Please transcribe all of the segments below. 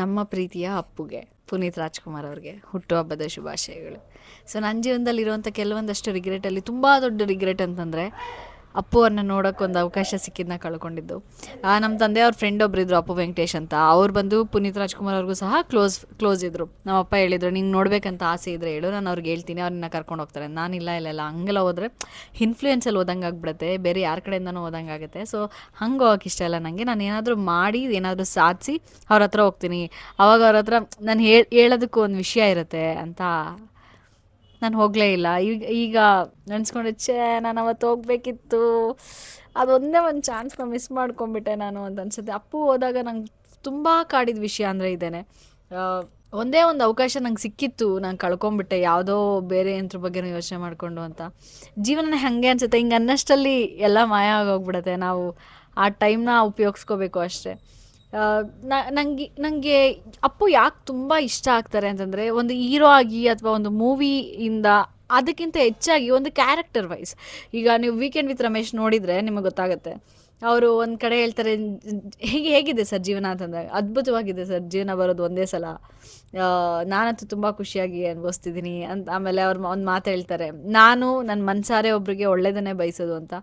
ನಮ್ಮ ಪ್ರೀತಿಯ ಅಪ್ಪುಗೆ, ಪುನೀತ್ ರಾಜ್ಕುಮಾರ್ ಅವ್ರಿಗೆ ಹುಟ್ಟುಹಬ್ಬದ ಶುಭಾಶಯಗಳು. ಸೊ ನನ್ನ ಜೀವನದಲ್ಲಿರುವಂಥ ಕೆಲವೊಂದಷ್ಟು ರಿಗ್ರೆಟಲ್ಲಿ ತುಂಬ ದೊಡ್ಡ ರಿಗ್ರೆಟ್ ಅಂತಂದರೆ ಅಪ್ಪು ಅವ್ರನ್ನ ನೋಡೋಕೆ ಒಂದು ಅವಕಾಶ ಸಿಕ್ಕಿದ್ದನ್ನ ಕಳ್ಕೊಂಡಿದ್ದು. ನಮ್ಮ ತಂದೆಯವ್ರ ಫ್ರೆಂಡ್ ಒಬ್ರು ಇದ್ರು, ಅಪ್ಪು ವೆಂಕಟೇಶ್ ಅಂತ. ಅವ್ರು ಬಂದು ಪುನೀತ್ ರಾಜ್ಕುಮಾರ್ ಅವ್ರಿಗೂ ಸಹ ಕ್ಲೋಸ್ ಇದ್ದರು. ನಮ್ಮಪ್ಪ ಹೇಳಿದರು, ನಿಂಗೆ ನೋಡ್ಬೇಕಂತ ಆಸೆ ಇದ್ದರೆ ಹೇಳು, ನಾನು ಅವ್ರಿಗೆ ಹೇಳ್ತೀನಿ, ಅವ್ರನ್ನ ಕರ್ಕೊಂಡು ಹೋಗ್ತಾರೆ. ನಾನಿಲ್ಲ ಹಂಗೆಲ್ಲ ಹೋದರೆ ಇನ್ಫ್ಲೂಯೆನ್ಸಲ್ಲಿ ಓದಂಗೆ ಆಗ್ಬಿಡುತ್ತೆ, ಬೇರೆ ಯಾರ ಕಡೆಯಿಂದನೂ ಓದಂಗೆ ಆಗುತ್ತೆ. ಸೊ ಹಂಗೆ ಹೋಗೋಕೆ ಇಷ್ಟ ಇಲ್ಲ ನನಗೆ. ನಾನು ಏನಾದರೂ ಮಾಡಿ ಏನಾದರೂ ಸಾಧಿಸಿ ಅವ್ರ ಹತ್ರ ಹೋಗ್ತೀನಿ. ಅವಾಗ ಅವ್ರ ಹತ್ರ ನಾನು ಹೇಳೋದಕ್ಕೂ ಒಂದು ವಿಷಯ ಇರುತ್ತೆ ಅಂತ ನಾನು ಹೋಗಲೇ ಇಲ್ಲ. ಈಗ ನೆನೆಸ್ಕೊಂಡೆ, ನಾನು ಅವತ್ತು ಹೋಗ್ಬೇಕಿತ್ತು, ಅದೊಂದೇ ಒಂದು ಚಾನ್ಸ್ನ ಮಿಸ್ ಮಾಡ್ಕೊಂಬಿಟ್ಟೆ ನಾನು ಅಂತ ಅನ್ಸುತ್ತೆ. ಅಪ್ಪು ಹೋದಾಗ ನಂಗೆ ತುಂಬ ಕಾಡಿದ ವಿಷಯ ಅಂದರೆ ಇದೇನೆ. ಒಂದೇ ಒಂದು ಅವಕಾಶ ನಂಗೆ ಸಿಕ್ಕಿತ್ತು, ನಾನು ಕಳ್ಕೊಂಬಿಟ್ಟೆ ಯಾವುದೋ ಬೇರೆ ಯಂತ್ರ ಬಗ್ಗೆನೂ ಯೋಚನೆ ಮಾಡಿಕೊಂಡು ಅಂತ. ಜೀವನ ಹಾಗೆ ಅನಿಸುತ್ತೆ, ಹಿಂಗೆ ಅನ್ನಷ್ಟಲ್ಲಿ ಎಲ್ಲ ಮಾಯ ಆಗೋಗ್ಬಿಡುತ್ತೆ. ನಾವು ಆ ಟೈಮ್ನ ಉಪಯೋಗಿಸ್ಕೋಬೇಕು ಅಷ್ಟೇ. ನನಗೆ ಅಪ್ಪು ಯಾಕೆ ತುಂಬ ಇಷ್ಟ ಆಗ್ತಾರೆ ಅಂತಂದರೆ, ಒಂದು ಹೀರೋ ಆಗಿ ಅಥವಾ ಒಂದು ಮೂವಿಯಿಂದ ಅದಕ್ಕಿಂತ ಹೆಚ್ಚಾಗಿ ಒಂದು ಕ್ಯಾರೆಕ್ಟರ್ ವೈಸ್. ಈಗ ನೀವು ವೀಕೆಂಡ್ ವಿತ್ ರಮೇಶ್ ನೋಡಿದರೆ ನಿಮಗೆ ಗೊತ್ತಾಗುತ್ತೆ. ಅವರು ಒಂದು ಕಡೆ ಹೇಳ್ತಾರೆ, ಹೇಗಿದೆ ಸರ್ ಜೀವನ ಅಂತಂದಾಗ, ಅದ್ಭುತವಾಗಿದೆ ಸರ್, ಜೀವನ ಬರೋದು ಒಂದೇ ಸಲ, ನಾನಂತೂ ತುಂಬ ಖುಷಿಯಾಗಿ ಅನುಭವಿಸ್ತಿದ್ದೀನಿ ಅಂತ. ಆಮೇಲೆ ಅವ್ರು ಒಂದು ಮಾತು ಹೇಳ್ತಾರೆ, ನಾನು ನನ್ನ ಮನಸಾರೆ ಒಬ್ರಿಗೆ ಒಳ್ಳೇದನ್ನೇ ಬಯಸೋದು ಅಂತ.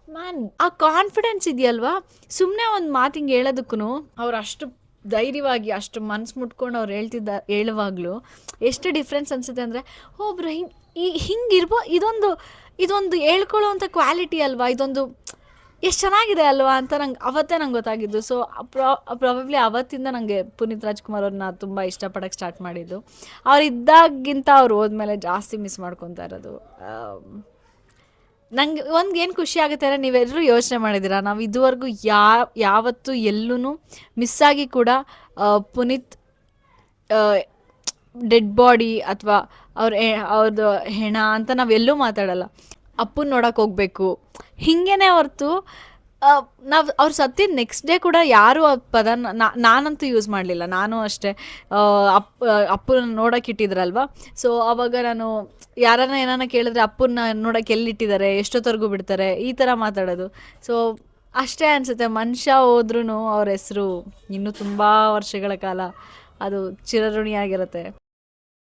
ಮ್ಯಾನ್, ಆ ಕಾನ್ಫಿಡೆನ್ಸ್ ಇದೆಯಲ್ವಾ, ಸುಮ್ಮನೆ ಒಂದು ಮಾತು ಹಿಂಗೆ ಹೇಳೋದಕ್ಕೂ ಅವ್ರು ಅಷ್ಟು ಧೈರ್ಯವಾಗಿ ಅಷ್ಟು ಮನ್ಸು ಮುಟ್ಕೊಂಡು ಅವ್ರು ಹೇಳುವಾಗಲೂ ಎಷ್ಟು ಡಿಫ್ರೆನ್ಸ್ ಅನಿಸುತ್ತೆ ಅಂದರೆ, ಒಬ್ರು ಹಿಂಗಿರ್ಬೋ, ಇದೊಂದು ಹೇಳ್ಕೊಳ್ಳೋ ಅಂಥ ಕ್ವಾಲಿಟಿ ಅಲ್ವಾ, ಇದೊಂದು ಎಷ್ಟು ಚೆನ್ನಾಗಿದೆ ಅಲ್ವಾ ಅಂತ ಅವತ್ತೇ ನಂಗೆ ಗೊತ್ತಾಗಿದ್ದು. ಸೊ ಪ್ರಾಬಬ್ಲಿ ಅವತ್ತಿಂದ ನನಗೆ ಪುನೀತ್ ರಾಜ್ಕುಮಾರ್ ಅವ್ರನ್ನ ತುಂಬ ಇಷ್ಟಪಡೋಕ್ಕೆ ಸ್ಟಾರ್ಟ್ ಮಾಡಿದ್ದು. ಅವ್ರು ಇದ್ದಾಗಿಂತ ಅವ್ರು ಹೋದ್ಮೇಲೆ ಜಾಸ್ತಿ ಮಿಸ್ ಮಾಡ್ಕೊತಾ ಇರೋದು. ನಂಗೆ ಒಂದು ಏನು ಖುಷಿ ಆಗುತ್ತೆ ಅಂದರೆ, ನೀವೆಲ್ಲರೂ ಯೋಚನೆ ಮಾಡಿದ್ದೀರಾ, ನಾವು ಇದುವರೆಗೂ ಯಾವತ್ತೂ ಎಲ್ಲೂ ಮಿಸ್ಸಾಗಿ ಕೂಡ ಪುನೀತ್ ಡೆಡ್ ಬಾಡಿ ಅಥವಾ ಅವ್ರದ್ದು ಹೆಣ ಅಂತ ನಾವೆಲ್ಲೂ ಮಾತಾಡಲ್ಲ. ಅಪ್ಪನ ನೋಡೋಕೆ ಹೋಗಬೇಕು ಹೀಗೇನೆ ಹೊರತು, ನಾವು ಅವ್ರು ಸತ್ತಿದ ನೆಕ್ಸ್ಟ್ ಡೇ ಕೂಡ ಯಾರೂ ಆ ಪದನ ನಾನಂತೂ ಯೂಸ್ ಮಾಡಲಿಲ್ಲ. ನಾನು ಅಷ್ಟೇ, ಅಪ್ಪನ ನೋಡೋಕೆ ಇಟ್ಟಿದ್ರಲ್ವ, ಸೊ ಆವಾಗ ನಾನು ಯಾರನ್ನ ಏನಾನ ಕೇಳಿದ್ರೆ ಅಪ್ಪನ ನೋಡೋಕೆ ಎಲ್ಲಿಟ್ಟಿದ್ದಾರೆ, ಎಷ್ಟೊತ್ತವರೆಗೂ ಬಿಡ್ತಾರೆ, ಈ ಥರ ಮಾತಾಡೋದು. ಸೊ ಅಷ್ಟೇ ಅನಿಸುತ್ತೆ, ಮನುಷ್ಯ ಹೋದ್ರೂ ಅವ್ರ ಹೆಸರು ಇನ್ನೂ ತುಂಬ ವರ್ಷಗಳ ಕಾಲ ಅದು ಚಿರಋಣಿಯಾಗಿರುತ್ತೆ.